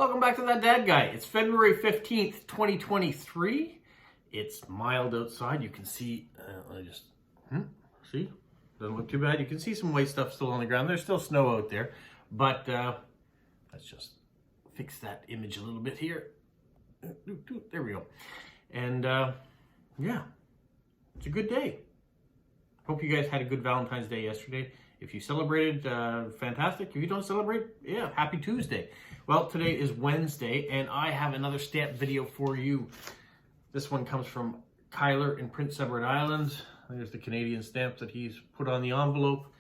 welcome back to That Dad Guy. It's February 15th, 2023. It's mild outside. You can see, see? Doesn't look too bad. You can see some white stuff still on the ground. There's still snow out there, but let's just fix that image a little bit here. There we go. And yeah, it's a good day. Hope you guys had a good Valentine's Day yesterday. If you celebrated, fantastic. If you don't celebrate, yeah, happy Tuesday. Well, today is Wednesday, and I have another stamp video for you. This one comes from Kyler in Prince Edward Island. There's the Canadian stamp that he's put on the envelope.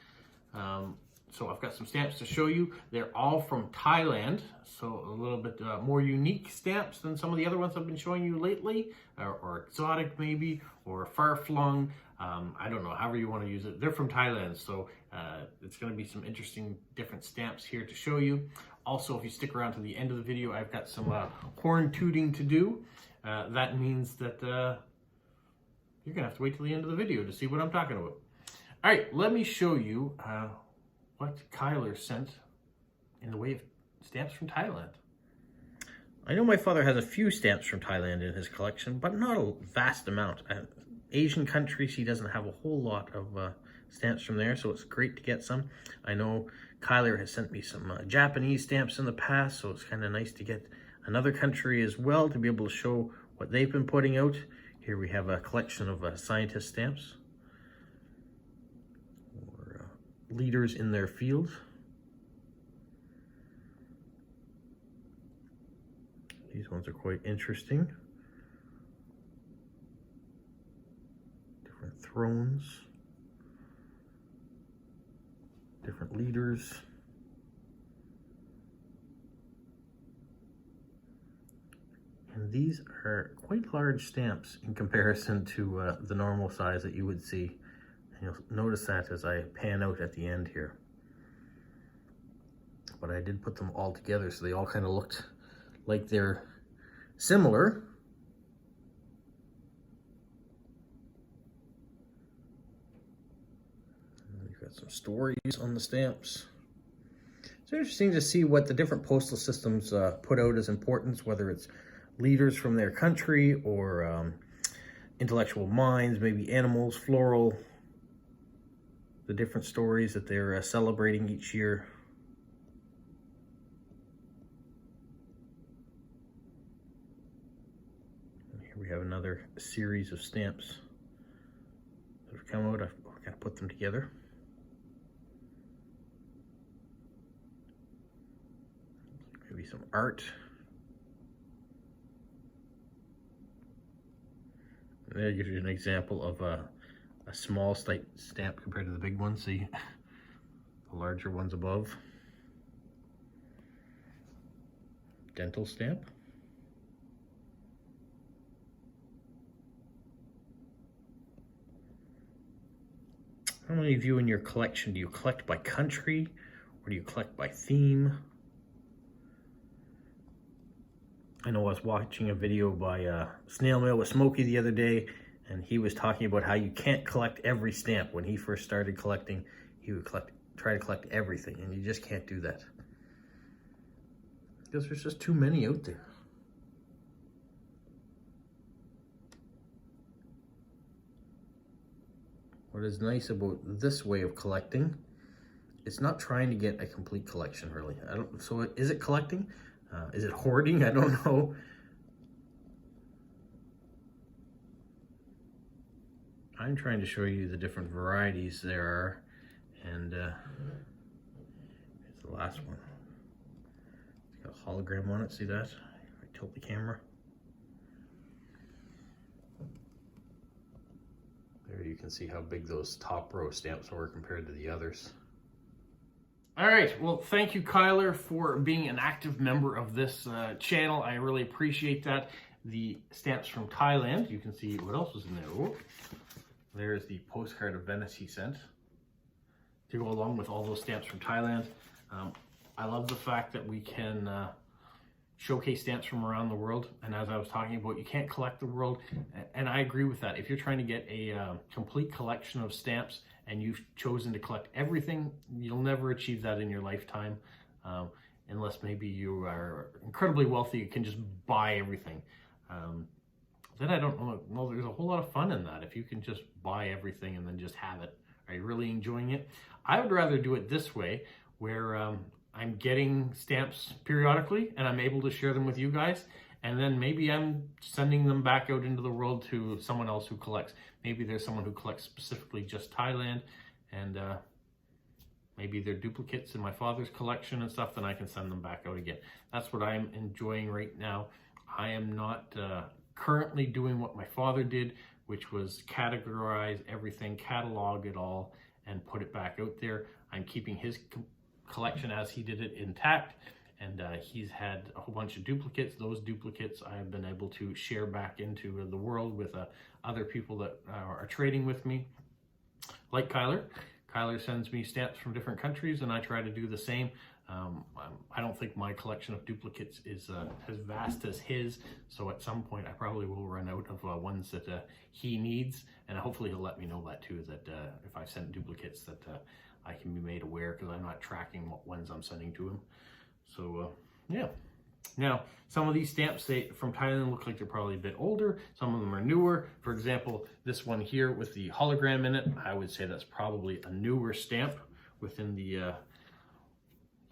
So I've got some stamps to show you. They're all from Thailand, so a little bit more unique stamps than some of the other ones I've been showing you lately, or exotic maybe, or far-flung. I don't know, however you want to use it. They're from Thailand, so it's going to be some interesting different stamps here to show you. Also, if you stick around to the end of the video, I've got some horn tooting to do. That means that you're going to have to wait till the end of the video to see what I'm talking about. All right, let me show you what Kyler sent in the way of stamps from Thailand. I know my father has a few stamps from Thailand in his collection, but not a vast amount. Asian countries, he doesn't have a whole lot of stamps from there, so it's great to get some. I know Kyler has sent me some Japanese stamps in the past, so it's kind of nice to get another country as well to be able to show what they've been putting out. Here we have a collection of scientist stamps, or leaders in their field. These ones are quite interesting. Different thrones, different leaders. And these are quite large stamps in comparison to the normal size that you would see. And you'll notice that as I pan out at the end here. But I did put them all together so they all kind of looked like they're similar. We've got some stories on the stamps. It's interesting to see what the different postal systems put out as importance, whether it's leaders from their country or intellectual minds, maybe animals, floral, the different stories that they're celebrating each year. And here we have another series of stamps that have come out. I've got to put them together. Maybe some art. There gives you an example of a small stamp compared to the big one. See the larger ones above. Dental stamp. How many of you in your collection, do you collect by country or do you collect by theme? I know I was watching a video by Snail Mail with Smokey the other day, and he was talking about how you can't collect every stamp. When he first started collecting, he would try to collect everything, and you just can't do that. Because there's just too many out there. What is nice about this way of collecting, it's not trying to get a complete collection, really. So is it collecting? Is it hoarding? I don't know. I'm trying to show you the different varieties there are, and here's the last one. It's got a hologram on it, see that? If I tilt the camera. There you can see how big those top row stamps were compared to the others. All right, well, thank you, Kyler, for being an active member of this channel. I really appreciate that. The stamps from Thailand, you can see what else was in there. Oh, there's the postcard of Venice he sent to go along with all those stamps from Thailand. I love the fact that we can showcase stamps from around the world. And as I was talking about, you can't collect the world. And I agree with that. If you're trying to get a complete collection of stamps and you've chosen to collect everything, you'll never achieve that in your lifetime. unless maybe you are incredibly wealthy, you can just buy everything. Then I don't know, well, there's a whole lot of fun in that. If you can just buy everything and then just have it, are you really enjoying it? I would rather do it this way, where I'm getting stamps periodically and I'm able to share them with you guys. And then maybe I'm sending them back out into the world to someone else who collects. Maybe there's someone who collects specifically just Thailand, and maybe they're duplicates in my father's collection and stuff, then I can send them back out again. That's what I'm enjoying right now. I am not currently doing what my father did, which was categorize everything, catalog it all, and put it back out there. I'm keeping his collection as he did it intact, and he's had a whole bunch of duplicates. Those duplicates I've been able to share back into the world with other people that are trading with me, like Kyler. Kyler sends me stamps from different countries, and I try to do the same. I don't think my collection of duplicates is as vast as his, so at some point I probably will run out of ones that he needs, and hopefully he'll let me know that too, that if I've sent duplicates that I can be made aware, because I'm not tracking what ones I'm sending to him. So yeah. Now, some of these stamps from Thailand look like they're probably a bit older. Some of them are newer. For example, this one here with the hologram in it, I would say that's probably a newer stamp within the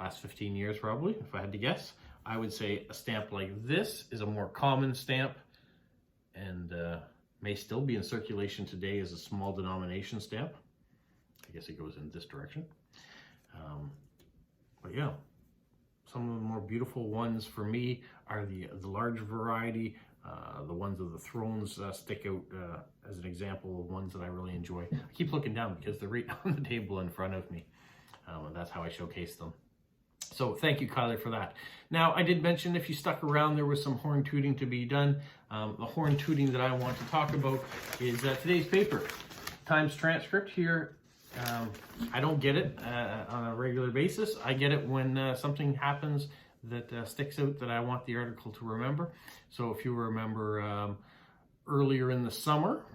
last 15 years, probably, if I had to guess. I would say a stamp like this is a more common stamp, and may still be in circulation today as a small denomination stamp. I guess it goes in this direction. But yeah. Some of the more beautiful ones for me are the large variety. The ones of the thrones stick out as an example of ones that I really enjoy. I keep looking down because they're right on the table in front of me. And that's how I showcase them. So thank you, Kyler, for that. Now, I did mention if you stuck around, there was some horn tooting to be done. The horn tooting that I want to talk about is today's paper. Times transcript here. I don't get it on a regular basis. I get it when something happens that sticks out that I want the article to remember. So if you remember earlier in the summer,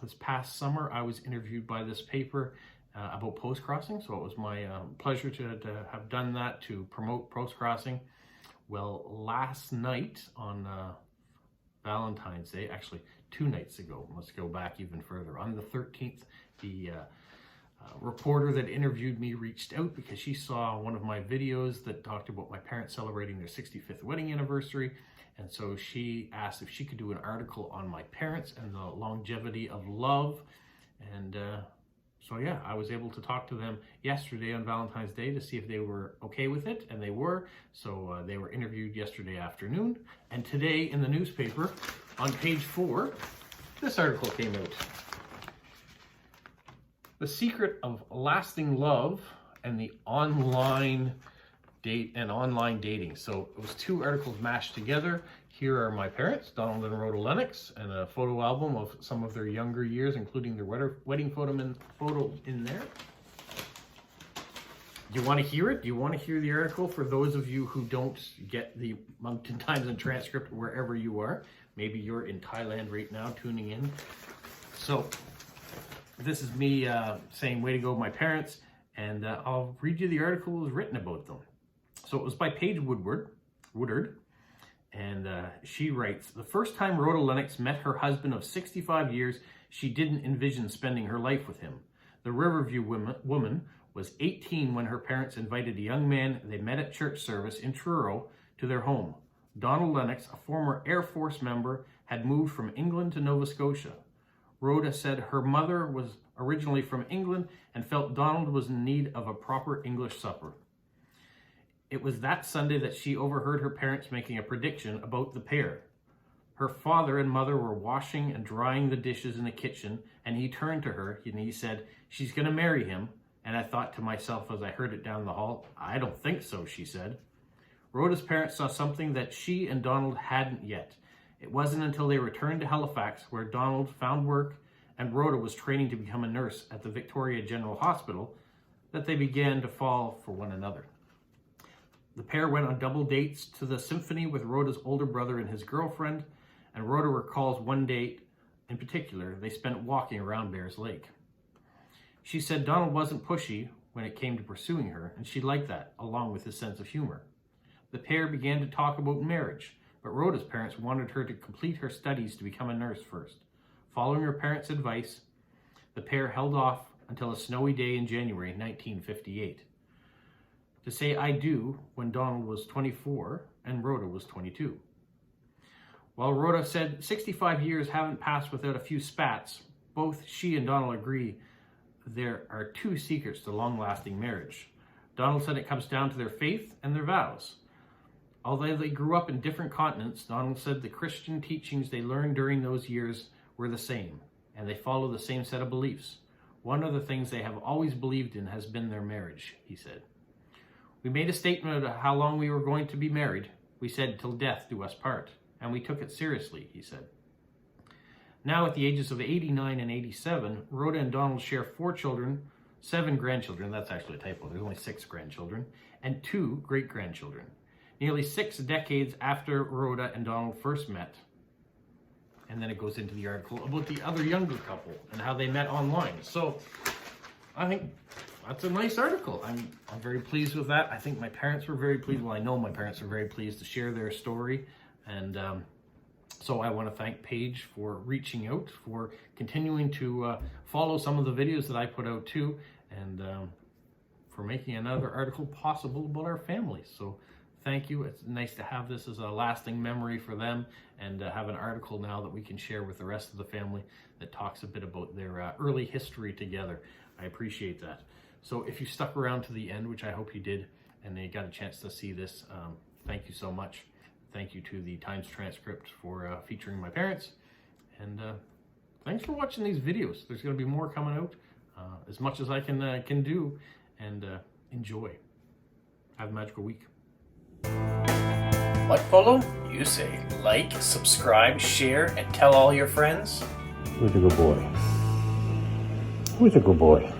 this past summer, I was interviewed by this paper about post crossing. So it was my pleasure to have done that, to promote post crossing. Well, last night on Valentine's Day, actually 2 nights ago, let's go back even further, on the 13th, the reporter that interviewed me reached out because she saw one of my videos that talked about my parents celebrating their 65th wedding anniversary. And so she asked if she could do an article on my parents and the longevity of love. And so yeah, I was able to talk to them yesterday on Valentine's Day to see if they were okay with it, and they were. So they were interviewed yesterday afternoon. And today in the newspaper, on page 4, this article came out. The Secret of Lasting Love and the Online Dating. So it was 2 articles mashed together. Here are my parents, Donald and Rhoda Lennox, and a photo album of some of their younger years, including their wedding photo in there. Do you want to hear it? Do you want to hear the article for those of you who don't get the Moncton Times and transcript wherever you are? Maybe you're in Thailand right now tuning in. So this is me saying, way to go, my parents, and I'll read you the article that was written about them. So it was by Paige Woodard, and she writes, the first time Rhoda Lennox met her husband of 65 years, she didn't envision spending her life with him. The Riverview woman was 18 when her parents invited a young man they met at church service in Truro to their home. Donald Lennox, a former Air Force member, had moved from England to Nova Scotia. Rhoda said her mother was originally from England and felt Donald was in need of a proper English supper. It was that Sunday that she overheard her parents making a prediction about the pair. Her father and mother were washing and drying the dishes in the kitchen, and he turned to her and he said, "She's going to marry him." And I thought to myself as I heard it down the hall, "I don't think so," she said. Rhoda's parents saw something that she and Donald hadn't yet. It wasn't until they returned to Halifax, where Donald found work and Rhoda was training to become a nurse at the Victoria General Hospital, that they began to fall for one another. The pair went on double dates to the symphony with Rhoda's older brother and his girlfriend, and Rhoda recalls one date in particular they spent walking around Bears Lake. She said Donald wasn't pushy when it came to pursuing her, and she liked that, along with his sense of humor. the pair began to talk about marriage, but Rhoda's parents wanted her to complete her studies to become a nurse first. Following her parents' advice, the pair held off until a snowy day in January 1958 to say I do when Donald was 24 and Rhoda was 22. While Rhoda said 65 years haven't passed without a few spats, both she and Donald agree there are two secrets to long-lasting marriage. Donald said it comes down to their faith and their vows. Although they grew up in different continents, Donald said the Christian teachings they learned during those years were the same, and they follow the same set of beliefs. One of the things they have always believed in has been their marriage, he said. We made a statement of how long we were going to be married. We said, till death do us part, and we took it seriously, he said. Now at the ages of 89 and 87, Rhoda and Donald share 4 children, 7 grandchildren, that's actually a typo, there's only 6 grandchildren, and 2 great-grandchildren. Nearly 6 decades after Rhoda and Donald first met. And then it goes into the article about the other younger couple and how they met online. So I think that's a nice article. I'm very pleased with that. I think my parents were very pleased. Well, I know my parents were very pleased to share their story. And so I want to thank Paige for reaching out, for continuing to follow some of the videos that I put out too, and for making another article possible about our family. So thank you. It's nice to have this as a lasting memory for them, and have an article now that we can share with the rest of the family that talks a bit about their early history together. I appreciate that. So if you stuck around to the end, which I hope you did, and you got a chance to see this, thank you so much. Thank you to the Times Transcript for featuring my parents. And thanks for watching these videos. There's going to be more coming out, as much as I can do. And enjoy. Have a magical week. What, Polo? You say like, subscribe, share, and tell all your friends? Who's a good boy? Who's a good boy?